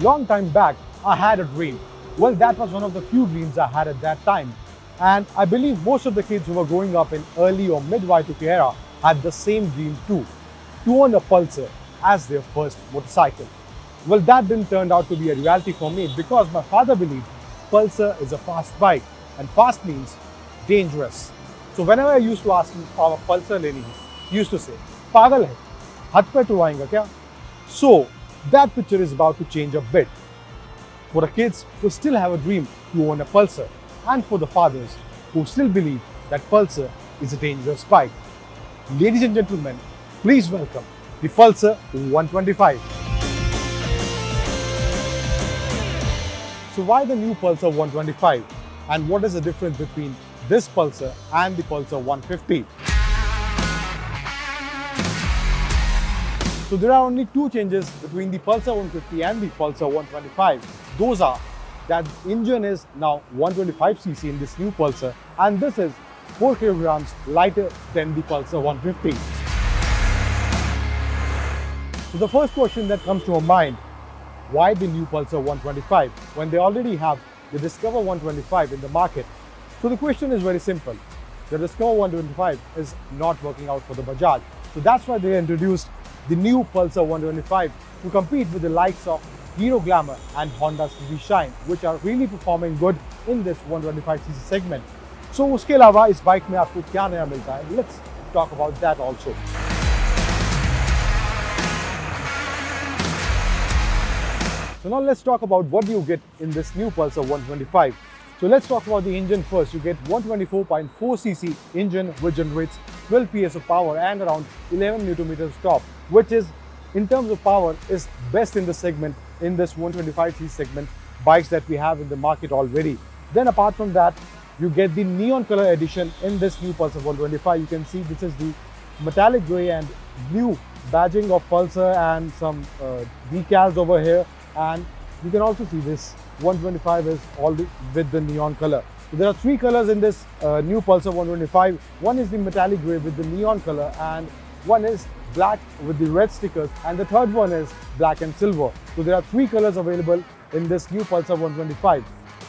long time back, I had a dream. Well, that was one of the few dreams I had at that time. And I believe most of the kids who were growing up in early or mid Y2K era had the same dream too, to own a Pulsar as their first motorcycle. Well, that didn't turn out to be a reality for me because my father believed Pulsar is a fast bike, and fast means dangerous. So whenever I used to ask him for a Pulsar leni hai, he used to say, "Pagal hai, hath pe tuvaayega kya?" So that picture is about to change a bit. For the kids who still have a dream to own a Pulsar, and for the fathers who still believe that Pulsar is a dangerous bike. Ladies and gentlemen, please welcome the Pulsar 125. So why the new Pulsar 125? And what is the difference between this Pulsar and the Pulsar 150? So there are only two changes between the Pulsar 150 and the Pulsar 125. Those are that the engine is now 125cc in this new Pulsar, and this is 4 kilograms lighter than the Pulsar 150. So the first question that comes to our mind, why the new Pulsar 125 when they already have the Discover 125 in the market? So the question is very simple. The Discover 125 is not working out for the Bajaj. So that's why they introduced the new Pulsar 125 to compete with the likes of Hero Glamour and Honda City Shine, which are really performing good in this 125cc segment. So उसके अलावा इस bike में आपको क्या नया मिलता है? Let's talk about that also. So now let's talk about what you get in this new Pulsar 125. So let's talk about the engine first. You get 124.4cc engine which generates 12 PS of power and around 11 Nm torque, which is, in terms of power, is best in the segment, in this 125cc segment bikes that we have in the market already. Then apart from that, you get the neon color edition in this new Pulsar 125. You can see this is the metallic grey and blue badging of Pulsar and some decals over here. And you can also see this 125 is all with the neon color. So there are three colors in this new Pulsar 125. One is the metallic grey with the neon color, and one is black with the red stickers, and the third one is black and silver. So there are three colors available in this new Pulsar 125.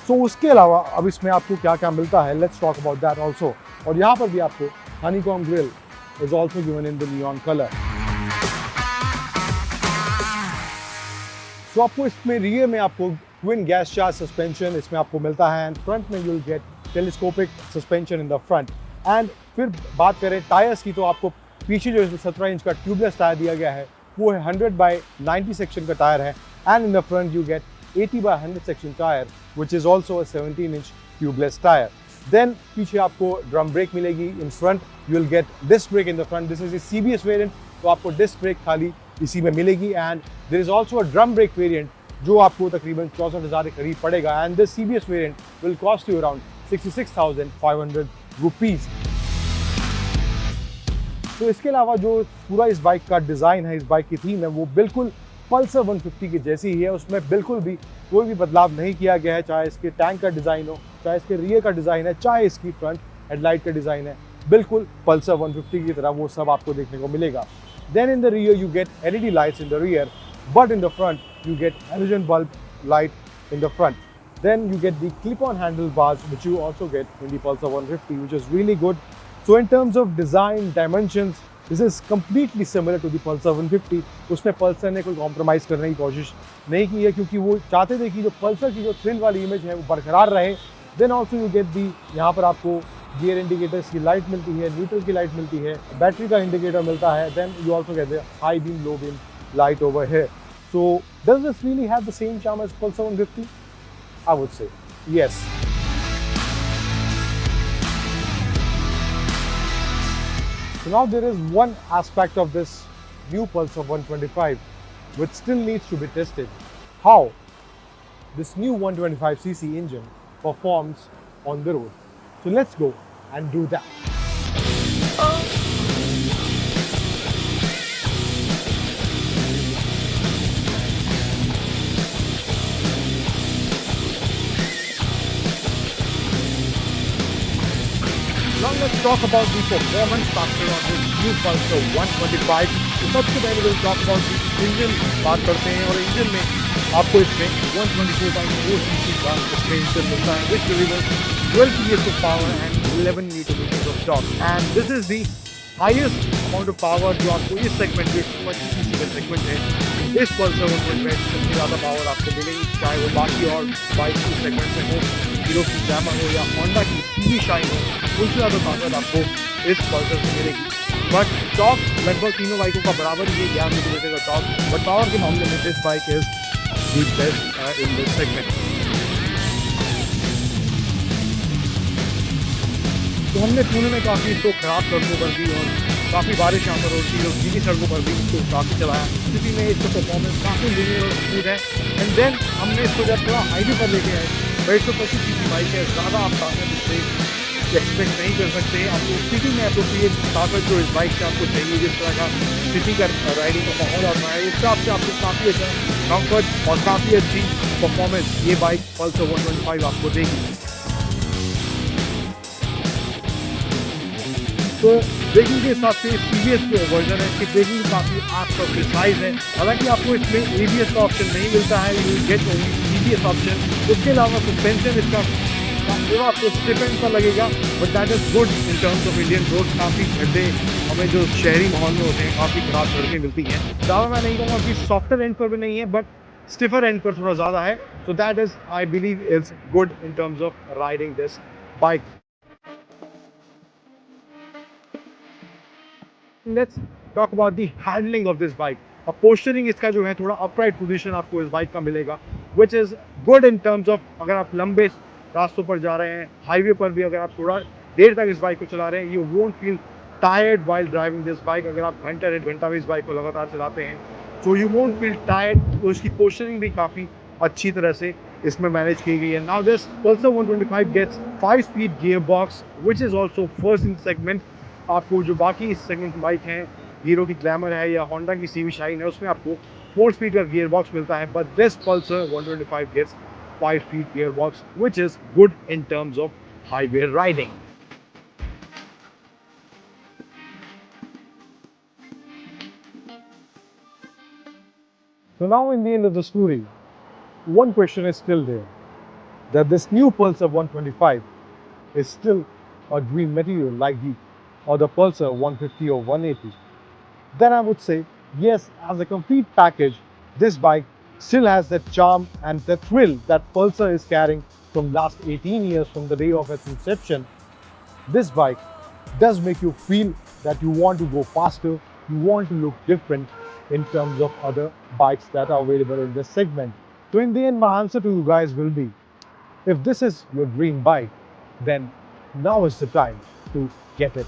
So उसके अलावा अब इसमें आपको क्या क्या मिलता है, let's talk about that also. और यहाँ पर भी आपको honeycomb grill is also given in the neon color. So आपको इसमें rear में आपको twin gas charge suspension इसमें आपको मिलता है, and front में you'll get telescopic suspension in the front. And फिर बात करें टायर्स की, तो आपको पीछे जो 17 इंच का ट्यूबलेस टायर दिया गया है वो है 100/90 सेक्शन का टायर है, and in the front you gate 80/100 section tyre which is also a 17-inch tubeless tire. Then पीछे आपको ड्रम ब्रेक मिलेगी. In front you will get disc brake in the front. This is a CBS variant, तो आपको disc brake खाली इसी में मिलेगी, and there is also a drum brake variant जो आपको तकरीबन 64,000 के करीब पड़ेगा, and this CBS variant will cost you around 66,500 rupees. तो इसके अलावा जो पूरा इस बाइक का डिज़ाइन है, इस बाइक की थीम है, वो बिल्कुल पल्सर 150 की जैसी ही है. उसमें बिल्कुल भी कोई भी बदलाव नहीं किया गया है, चाहे इसके टैंक का डिज़ाइन हो, चाहे इसके रियर का डिज़ाइन है, चाहे इसकी फ्रंट हेडलाइट का डिज़ाइन है. बिल्कुल पल्सर 150 की तरह वो सब आपको देखने को मिलेगा. Then in the rear you get LED lights in the rear, but in the front you get halogen bulb light in the front. Then you get the clip-on handlebars, which you also get in the Pulsar 150, which is really good. So in terms of design, dimensions, this is completely similar to the Pulsar 150. उसमें Pulsar ने कोई compromise करने की कोशिश नहीं की है, क्योंकि वो चाहते थे कि जो Pulsar की जो थ्रिल वाली इमेज है वो बरकरार रहे. Then also you get the, यहाँ पर आपको गियर इंडिकेटर्स की लाइट मिलती है, न्यूट्रल की लाइट मिलती है, बैटरी का इंडिकेटर मिलता है. Then you also get the high beam, low beam light over here. So does this really have the same charm as Pulsar 150? I would say yes. So now there is one aspect of this new Pulsar 125 which still needs to be tested. How this new 125cc engine performs on the road. So let's go and do that. Now let's talk about the performance factor on this new Pulsar 125. तो सबसे पहले we'll talk about the engine बात करते हैं. और engine में आपको इसमें 124.4 cc का suspension मिलता है, which delivers 12 PS of power and 11 Nm of torque. And this is the highest amount of power जो आपको इस सेगमेंट में 20 cc का सेगमेंट है, इस पल्सर 125 सबसे ज़्यादा पावर आपको मिलेगी, चाहे वो बाकी और बाइक के सेगमेंट में हो, हीरो की ग्लैमर हो या होंडा की सीवी शाइन हो, उनसे ज़्यादा ताकत आपको इस पल्सर से मिलेगी। बट टॉर्क लगभग तीनों बाइकों का बराबर ही है, 11 Nm का टॉर्क, बट पावर के मामले में this bike is the best in this segment. तो हमने पुणे में काफ़ी इसको खराब सड़कों पर भी और काफ़ी बारिश यहाँ पर होती है और गीली सड़कों पर भी इसको काफ़ी चलाया, सिटी में इसका परफॉर्मेंस काफ़ी लीनियर और स्मूथ है। एंड देन हमने इसको जब थोड़ा हाईवे पर लेके आए, 125 cc बाइक है, ज़्यादा आप ताकत इससे एक्सपेक्ट नहीं कर सकते। आपको सिटी में अप्रोप्रिएट ताकत जो इस बाइक से आपको चाहिए, जिस तरह का सिटी का राइडिंग का माहौल आता है, उस हिसाब से आपको काफ़ी अच्छा कम्फर्ट और काफ़ी अच्छी परफॉर्मेंस ये बाइक पल्सर 125 आपको देगी। तो ब्रेकिंग के हिसाब से सीवीएस वर्जन है, इसकी ब्रेकिंग काफ़ी आपका प्रिसाइज है। हालांकि आपको इसमें एबीएस का ऑप्शन नहीं मिलता है, you get only CBS option. उसके अलावा सस्पेंशन इसका थोड़ा आपको स्टिफ एंड पर लगेगा, but that is good in terms of Indian road. काफ़ी गड्ढे हमें जो शहरी माहौल में होते हैं, काफ़ी खराब सड़कें मिलती हैं। ज़्यादा मैं नहीं कहूँगा कि सॉफ्टर एंड पर भी नहीं है, बट स्टिफर एंड पर थोड़ा ज़्यादा है। So that is I believe is good in terms of riding this bike. Let's talk about the handling of this bike. अब पोस्चरिंग इसका जो है थोड़ा अपराइट पोजीशन आपको इस बाइक का मिलेगा, which is good in terms of अगर आप लंबे रास्तों पर जा रहे हैं, हाईवे पर भी अगर आप थोड़ा देर तक इस बाइक को चला रहे हैं, you won't feel tired while driving this bike. अगर आप घंटा 1.5 घंटा भी इस बाइक को लगातार चलाते हैं, तो यू वोंट फील टायर्ड। तो इसकी पोस्चरिंग भी काफ़ी अच्छी तरह से इसमें मैनेज की गई है। Now this Pulsar 125 gets 5-speed gear box, which is also first in segment. आपको जो बाकी सेगमेंट बाइक हैं, हीरो की ग्लैमर है या होंडा की सीवी शाइन है, उसमें आपको 4 स्पीड का गियर बॉक्स मिलता है, but this Pulsar 125 gets 5-speed gear box, which is good in terms of highway riding. So now in the end of the story, one question is still there, that this new Pulsar 125 is still a dream material like the or the Pulsar 150 or 180. Then I would say yes, as a complete package, this bike still has that charm and the thrill that Pulsar is carrying from last 18 years from the day of its inception. This bike does make you feel that you want to go faster, you want to look different in terms of other bikes that are available in this segment. So in the end, my answer to you guys will be, if this is your dream bike, then now is the time to get it.